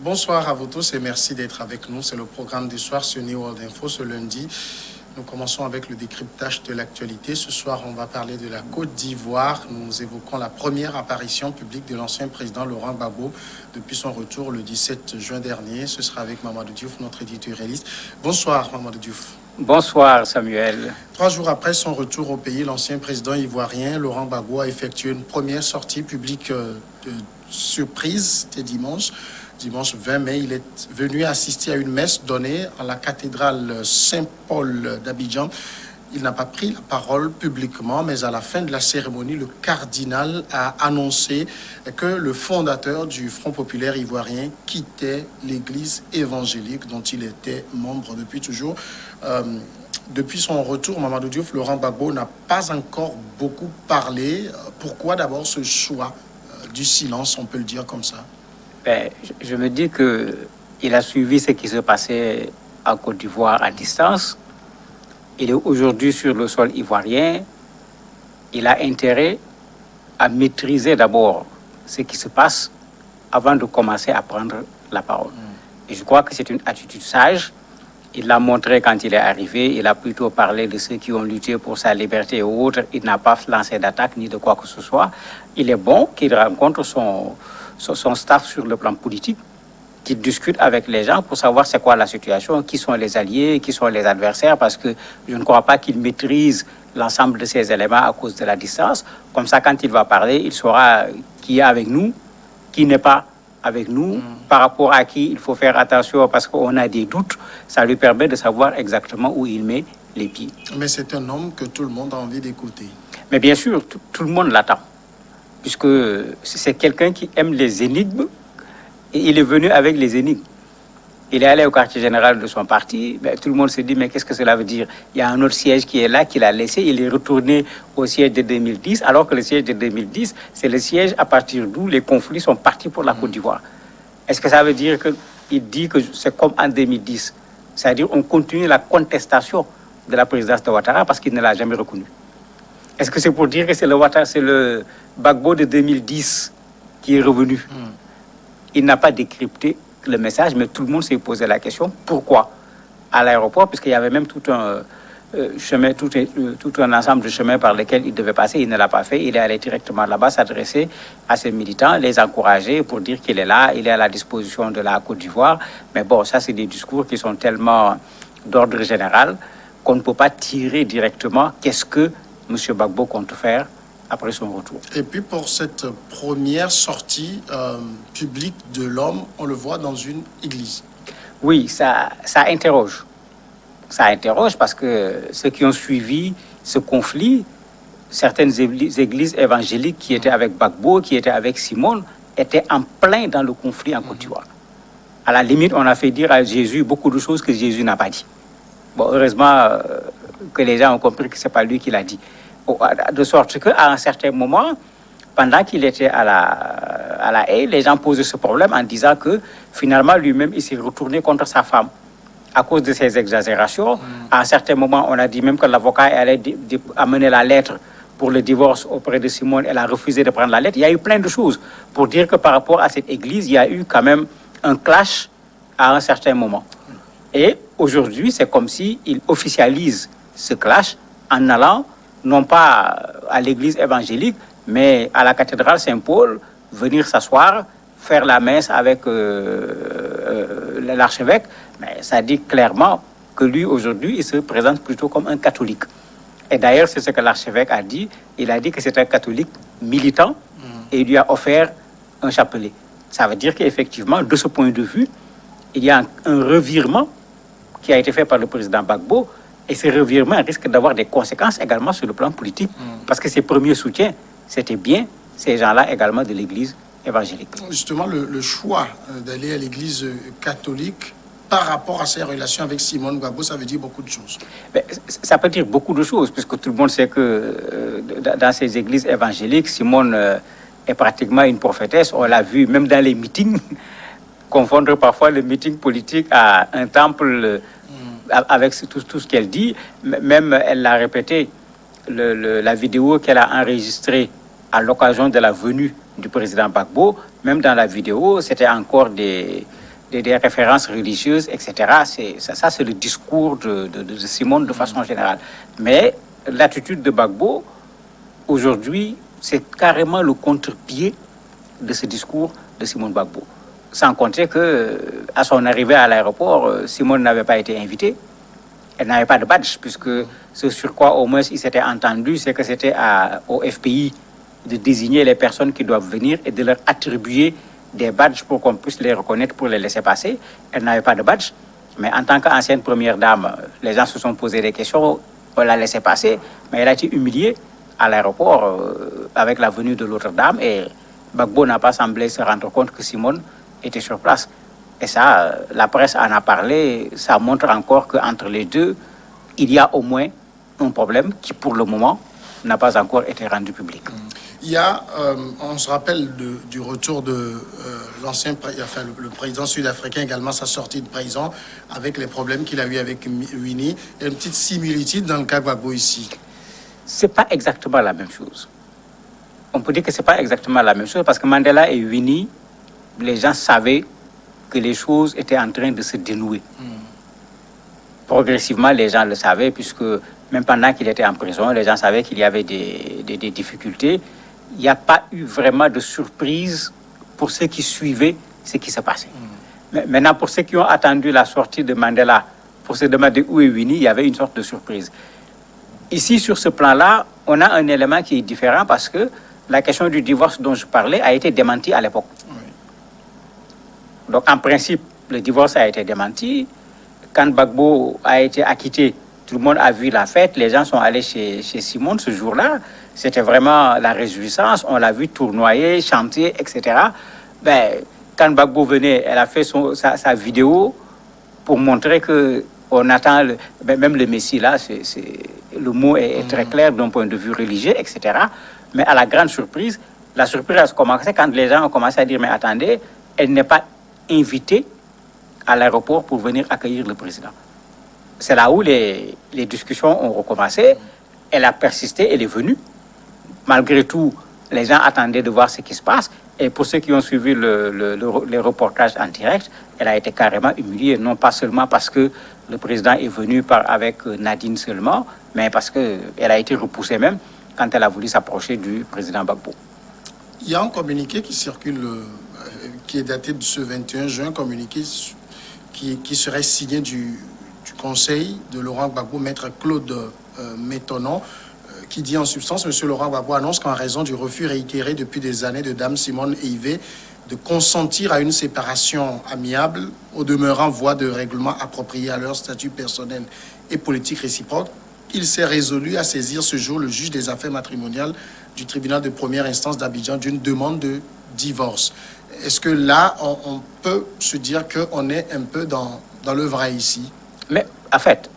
Bonsoir à vous tous et merci d'être avec nous. C'est le programme du soir sur New World Info ce lundi. Nous commençons avec le décryptage de l'actualité. Ce soir, on va parler de la Côte d'Ivoire. Nous évoquons la première apparition publique de l'ancien président Laurent Gbagbo depuis son retour le 17 juin dernier. Ce sera avec Mamadou Diouf, notre éditorialiste. Bonsoir, Mamadou Diouf. Bonsoir, Samuel. 3 jours après son retour au pays, l'ancien président ivoirien Laurent Gbagbo a effectué une première sortie publique de surprise. C'était dimanche 20 mai, il est venu assister à une messe donnée à la cathédrale Saint-Paul d'Abidjan. Il n'a pas pris la parole publiquement, mais à la fin de la cérémonie, le cardinal a annoncé que le fondateur du Front populaire ivoirien quittait l'église évangélique dont il était membre depuis toujours. Depuis son retour, Mamadou Diouf, Laurent Gbagbo n'a pas encore beaucoup parlé. Pourquoi d'abord ce choix du silence, on peut le dire comme ça? Je me dis qu'il a suivi ce qui se passait en Côte d'Ivoire à distance. Il est aujourd'hui sur le sol ivoirien. Il a intérêt à maîtriser d'abord ce qui se passe avant de commencer à prendre la parole. Et je crois que c'est une attitude sage. Il l'a montré quand il est arrivé. Il a plutôt parlé de ceux qui ont lutté pour sa liberté et autres. Il n'a pas lancé d'attaque ni de quoi que ce soit. Il est bon qu'il rencontre son staff sur le plan politique, qu'il discute avec les gens pour savoir c'est quoi la situation, qui sont les alliés, qui sont les adversaires, parce que je ne crois pas qu'il maîtrise l'ensemble de ces éléments à cause de la distance. Comme ça, quand il va parler, il saura qui est avec nous, qui n'est pas avec nous, par rapport à qui il faut faire attention parce qu'on a des doutes. Ça lui permet de savoir exactement où il met les pieds. Mais c'est un homme que tout le monde a envie d'écouter. Mais bien sûr, tout le monde l'attend, puisque c'est quelqu'un qui aime les énigmes et il est venu avec les énigmes. Il est allé au quartier général de son parti, mais tout le monde se dit, mais qu'est-ce que cela veut dire? Il y a un autre siège qui est là, qu'il a laissé, il est retourné au siège de 2010, alors que le siège de 2010, c'est le siège à partir d'où les conflits sont partis pour la Côte d'Ivoire. Est-ce que ça veut dire qu'il dit que c'est comme en 2010? C'est-à-dire qu'on continue la contestation de la présidence de Ouattara parce qu'il ne l'a jamais reconnu. Est-ce que c'est pour dire que c'est le Gbagbo de 2010 qui est revenu? Il n'a pas décrypté le message, mais tout le monde s'est posé la question, pourquoi à l'aéroport, puisqu'il y avait même tout un chemin, tout un ensemble de chemins par lesquels il devait passer, il ne l'a pas fait, il est allé directement là-bas s'adresser à ses militants, les encourager pour dire qu'il est là, il est à la disposition de la Côte d'Ivoire. Mais bon, ça c'est des discours qui sont tellement d'ordre général qu'on ne peut pas tirer directement qu'est-ce que M. Gbagbo compte faire après son retour. Et puis pour cette première sortie publique de l'homme, on le voit dans une église. Oui, ça interroge. Ça interroge parce que ceux qui ont suivi ce conflit, certaines églises évangéliques qui étaient avec Gbagbo, qui étaient avec Simone, étaient en plein dans le conflit en Côte d'Ivoire. À la limite, on a fait dire à Jésus beaucoup de choses que Jésus n'a pas dit. Bon, heureusement que les gens ont compris que ce n'est pas lui qui l'a dit. De sorte qu'à un certain moment, pendant qu'il était à la haie, les gens posaient ce problème en disant que finalement lui-même il s'est retourné contre sa femme à cause de ses exagérations. À un certain moment, on a dit même que l'avocat allait amener la lettre pour le divorce auprès de Simone. Elle a refusé de prendre la lettre. Il y a eu plein de choses pour dire que par rapport à cette église, il y a eu quand même un clash à un certain moment. Et aujourd'hui, c'est comme s'il officialise ce clash en allant non pas à l'église évangélique, mais à la cathédrale Saint-Paul, venir s'asseoir, faire la messe avec l'archevêque. Mais ça dit clairement que lui, aujourd'hui, il se présente plutôt comme un catholique. Et d'ailleurs, c'est ce que l'archevêque a dit. Il a dit que c'est un catholique militant et il lui a offert un chapelet. Ça veut dire qu'effectivement, de ce point de vue, il y a un revirement qui a été fait par le président Gbagbo. Et ce revirement risque d'avoir des conséquences également sur le plan politique. Parce que ses premiers soutiens, c'était bien ces gens-là également de l'église évangélique. Justement, le choix d'aller à l'église catholique par rapport à ses relations avec Simone Gbagbo, ça veut dire beaucoup de choses. Mais ça peut dire beaucoup de choses, puisque tout le monde sait que dans ces églises évangéliques, Simone est pratiquement une prophétesse. On l'a vu même dans les meetings, confondre parfois le meeting politique à un temple avec tout ce qu'elle dit. Même elle l'a répété, la vidéo qu'elle a enregistrée à l'occasion de la venue du président Gbagbo, même dans la vidéo, c'était encore des des références religieuses, etc. Ça, c'est le discours de Simone de façon générale. Mais l'attitude de Gbagbo, aujourd'hui, c'est carrément le contre-pied de ce discours de Simone Gbagbo. Sans compter que, à son arrivée à l'aéroport, Simone n'avait pas été invitée. Elle n'avait pas de badge, puisque ce sur quoi au moins il s'était entendu, c'est que c'était au FPI de désigner les personnes qui doivent venir et de leur attribuer des badges pour qu'on puisse les reconnaître, pour les laisser passer. Elle n'avait pas de badge, mais en tant qu'ancienne première dame, les gens se sont posé des questions, on l'a laissé passer, mais elle a été humiliée à l'aéroport avec la venue de l'autre dame, et Gbagbo n'a pas semblé se rendre compte que Simone était sur place. Et ça, la presse en a parlé, ça montre encore qu'entre les deux, il y a au moins un problème qui, pour le moment, n'a pas encore été rendu public. Il y a, on se rappelle du retour de le président sud-africain également, sa sortie de prison, avec les problèmes qu'il a eu avec Winnie. Il y a une petite similitude dans le cas Gbagbo ici. C'est pas exactement la même chose. On peut dire que c'est pas exactement la même chose parce que Mandela et Winnie, les gens savaient que les choses étaient en train de se dénouer. Progressivement, les gens le savaient, puisque même pendant qu'il était en prison, les gens savaient qu'il y avait des difficultés. Il n'y a pas eu vraiment de surprise pour ceux qui suivaient ce qui se passait. Mais maintenant, pour ceux qui ont attendu la sortie de Mandela, pour se demander où est Winnie, il y avait une sorte de surprise. Ici, sur ce plan-là, on a un élément qui est différent parce que la question du divorce dont je parlais a été démentie à l'époque. Donc, en principe, le divorce a été démenti. Quand Gbagbo a été acquitté, tout le monde a vu la fête. Les gens sont allés chez Simone ce jour-là. C'était vraiment la réjouissance. On l'a vu tournoyer, chanter, etc. Quand Gbagbo venait, elle a fait sa vidéo pour montrer qu'on attend, même le Messie, là, le mot est très clair d'un point de vue religieux, etc. Mais à la grande surprise, la surprise a commencé quand les gens ont commencé à dire, mais attendez, elle n'est pas invitée à l'aéroport pour venir accueillir le président. C'est là où les discussions ont recommencé. Elle a persisté, elle est venue. Malgré tout, les gens attendaient de voir ce qui se passe. Et pour ceux qui ont suivi les reportages en direct, elle a été carrément humiliée, non pas seulement parce que le président est venu avec Nadine seulement, mais parce qu'elle a été repoussée même quand elle a voulu s'approcher du président Gbagbo. Il y a un communiqué qui circule, qui est daté de ce 21 juin, communiqué qui serait signé du conseil de Laurent Gbagbo, maître Claude Métonon, qui dit en substance, M. Laurent Gbagbo annonce qu'en raison du refus réitéré depuis des années de Dame Simone Eivé de consentir à une séparation amiable, au demeurant voie de règlement appropriée à leur statut personnel et politique réciproque, il s'est résolu à saisir ce jour le juge des affaires matrimoniales du tribunal de première instance d'Abidjan d'une demande de divorce. Est-ce que là, on peut se dire qu'on est un peu dans le vrai ici? Mais en fait,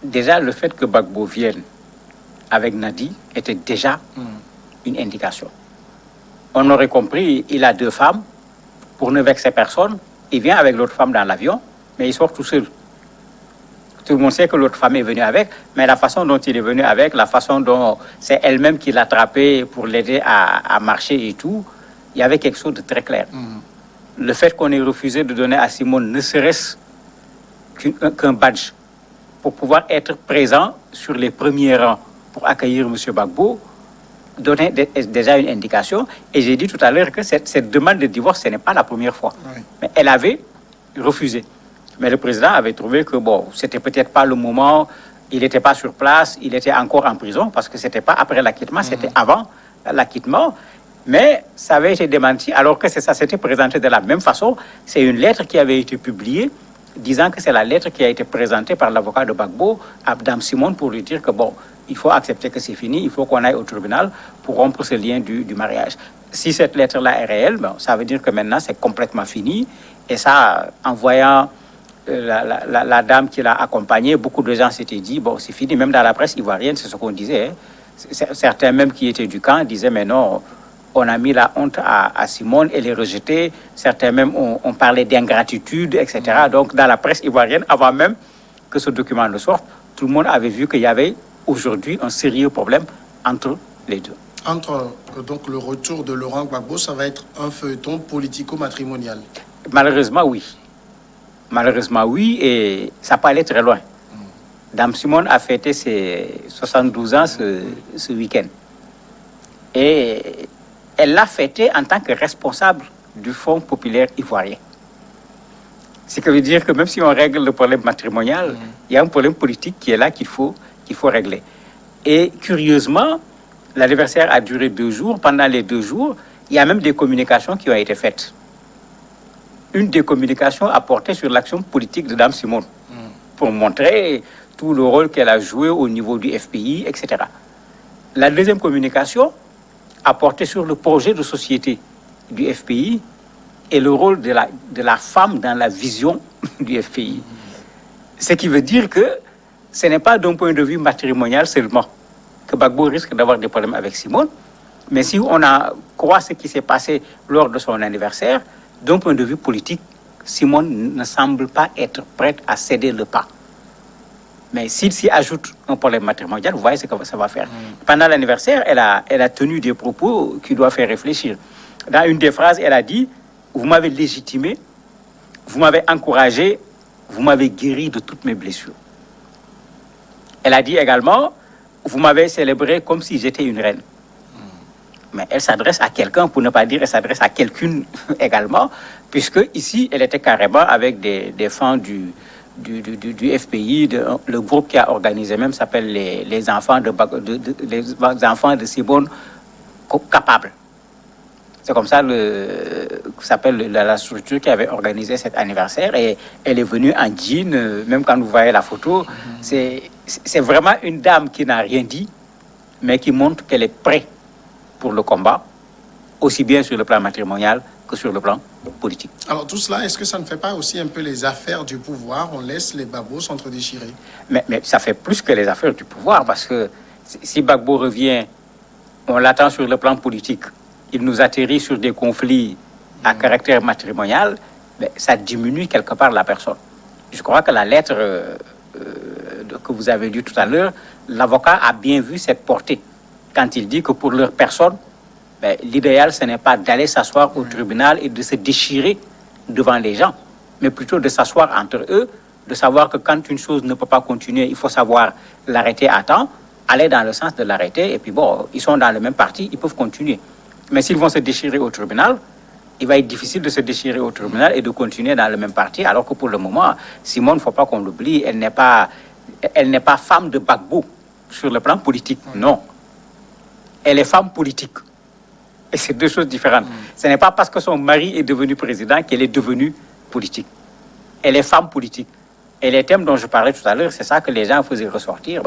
déjà le fait que Gbagbo vienne avec Nadi était déjà une indication. On aurait compris, il a 2 femmes, pour ne vexer personne, il vient avec l'autre femme dans l'avion, mais il sort tout seul. Tout le monde sait que l'autre femme est venue avec, mais la façon dont il est venu avec, la façon dont c'est elle-même qui l'a attrapé pour l'aider à marcher et tout, il y avait quelque chose de très clair. Le fait qu'on ait refusé de donner à Simone ne serait-ce qu'un badge pour pouvoir être présent sur les premiers rangs pour accueillir M. Gbagbo, donnait déjà une indication. Et j'ai dit tout à l'heure que cette demande de divorce, ce n'est pas la première fois. Oui. Mais elle avait refusé. Mais le président avait trouvé que, c'était peut-être pas le moment, il n'était pas sur place, il était encore en prison, parce que c'était pas après l'acquittement, c'était avant l'acquittement. Mais ça avait été démenti, alors que ça s'était présenté de la même façon. C'est une lettre qui avait été publiée, disant que c'est la lettre qui a été présentée par l'avocat de Gbagbo à Dame Simone pour lui dire que, il faut accepter que c'est fini, il faut qu'on aille au tribunal pour rompre ce lien du mariage. Si cette lettre-là est réelle, ça veut dire que maintenant, c'est complètement fini. Et ça, en voyant la dame qui l'a accompagnée, beaucoup de gens s'étaient dit, c'est fini. Même dans la presse ivoirienne, c'est ce qu'on disait. Certains même qui étaient du camp disaient, mais non, on a mis la honte à Simone, elle est rejetée. Certains même ont parlé d'ingratitude, etc. Donc, dans la presse ivoirienne, avant même que ce document ne sorte, tout le monde avait vu qu'il y avait aujourd'hui un sérieux problème entre les deux. Donc, le retour de Laurent Gbagbo, ça va être un feuilleton politico-matrimonial? Malheureusement, oui. Malheureusement, oui, et ça peut aller très loin. Dame Simone a fêté ses 72 ans ce week-end. Et elle l'a fêté en tant que responsable du Fonds populaire ivoirien. Ce qui veut dire que même si on règle le problème matrimonial, il y a un problème politique qui est là qu'il faut régler. Et curieusement, l'anniversaire a duré 2 jours. Pendant les 2 jours, il y a même des communications qui ont été faites. Une des communications a porté sur l'action politique de Dame Simone pour montrer tout le rôle qu'elle a joué au niveau du FPI, etc. La deuxième communication a porté sur le projet de société du FPI et le rôle de la femme dans la vision du FPI. Ce qui veut dire que ce n'est pas d'un point de vue matrimonial seulement que Gbagbo risque d'avoir des problèmes avec Simone, mais si on croit ce qui s'est passé lors de son anniversaire, d'un point de vue politique, Simone ne semble pas être prête à céder le pas. Mais s'il s'y ajoute un problème matrimonial, vous voyez ce que ça va faire. Pendant l'anniversaire, elle a tenu des propos qui doivent faire réfléchir. Dans une des phrases, elle a dit « Vous m'avez légitimé, vous m'avez encouragé, vous m'avez guéri de toutes mes blessures. » Elle a dit également « Vous m'avez célébré comme si j'étais une reine. » Mais elle s'adresse à quelqu'un, pour ne pas dire elle s'adresse à quelqu'une également, puisque ici, elle était carrément avec des fans du FPI, le groupe qui a organisé même s'appelle les enfants les enfants de Simone capables. C'est comme ça s'appelle la structure qui avait organisé cet anniversaire, et elle est venue en jean, même quand vous voyez la photo, c'est vraiment une dame qui n'a rien dit, mais qui montre qu'elle est prête pour le combat, aussi bien sur le plan matrimonial que sur le plan politique. Alors tout cela, est-ce que ça ne fait pas aussi un peu les affaires du pouvoir? On laisse les Gbagbo s'entre-déchirer. Mais ça fait plus que les affaires du pouvoir, parce que si Gbagbo revient, on l'attend sur le plan politique, il nous atterrit sur des conflits à caractère matrimonial, mais ça diminue quelque part la personne. Je crois que la lettre que vous avez lue tout à l'heure, l'avocat a bien vu cette portée quand il dit que pour leur personne, l'idéal, ce n'est pas d'aller s'asseoir au tribunal et de se déchirer devant les gens, mais plutôt de s'asseoir entre eux, de savoir que quand une chose ne peut pas continuer, il faut savoir l'arrêter à temps, aller dans le sens de l'arrêter, et puis bon, ils sont dans le même parti, ils peuvent continuer. Mais s'ils vont se déchirer au tribunal, il va être difficile de se déchirer au tribunal et de continuer dans le même parti, alors que pour le moment, Simone, il ne faut pas qu'on l'oublie, elle n'est pas femme de Gbagbo sur le plan politique, non. Elle est femme politique. Et c'est deux choses différentes. Ce n'est pas parce que son mari est devenu président qu'elle est devenue politique. Elle est femme politique. Et les thèmes dont je parlais tout à l'heure, c'est ça que les gens faisaient ressortir.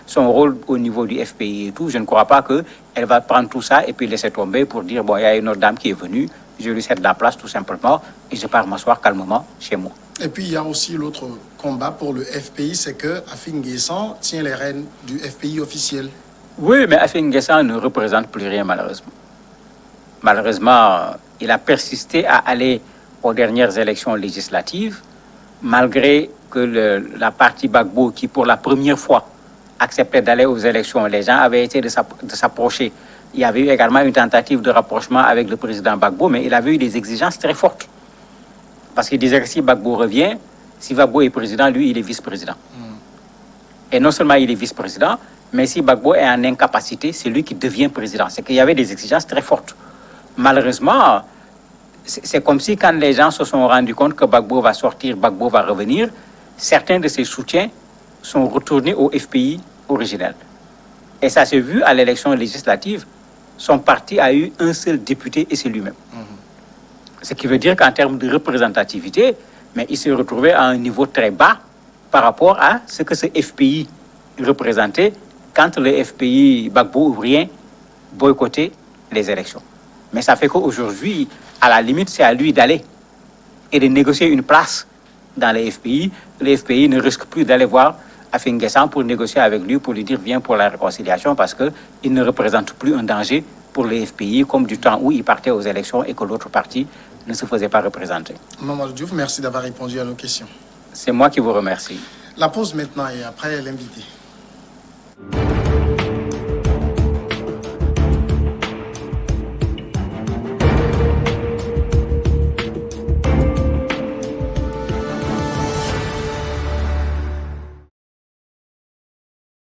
Son rôle au niveau du FPI et tout, je ne crois pas qu'elle va prendre tout ça et puis laisser tomber pour dire, bon, il y a une autre dame qui est venue, je lui cède la place tout simplement et je pars m'asseoir calmement chez moi. Et puis il y a aussi l'autre combat pour le FPI, c'est que Afin N'Guessan tient les rênes du FPI officiel. Oui, mais Afin N'Guessan ne représente plus rien malheureusement. Malheureusement, il a persisté à aller aux dernières élections législatives, malgré que la partie Gbagbo, qui pour la première fois acceptait d'aller aux élections, les gens avaient été de s'approcher. Il y avait eu également une tentative de rapprochement avec le président Gbagbo, mais il avait eu des exigences très fortes. Parce qu'il disait que si Gbagbo revient, si Gbagbo est président, lui, il est vice-président. Et non seulement il est vice-président, mais si Gbagbo est en incapacité, c'est lui qui devient président. C'est qu'il y avait des exigences très fortes. Malheureusement, c'est comme si quand les gens se sont rendus compte que Gbagbo va sortir, Gbagbo va revenir, certains de ses soutiens sont retournés au FPI originel. Et ça s'est vu à l'élection législative. Son parti a eu un seul député et c'est lui-même. Ce qui veut dire qu'en termes de représentativité, mais il s'est retrouvé à un niveau très bas par rapport à ce que ce FPI représentait quand le FPI Gbagbo ouvrier boycottait les élections. Mais ça fait qu'aujourd'hui, à la limite, c'est à lui d'aller et de négocier une place dans les FPI. Le FPI ne risque plus d'aller voir Afin N'Guessan pour négocier avec lui, pour lui dire viens pour la réconciliation, parce qu'il ne représente plus un danger pour les FPI, comme du temps où il partait aux élections et que l'autre parti ne se faisait pas représenter. Mamadou Diouf, merci d'avoir répondu à nos questions. C'est moi qui vous remercie. La pause maintenant et après l'invité.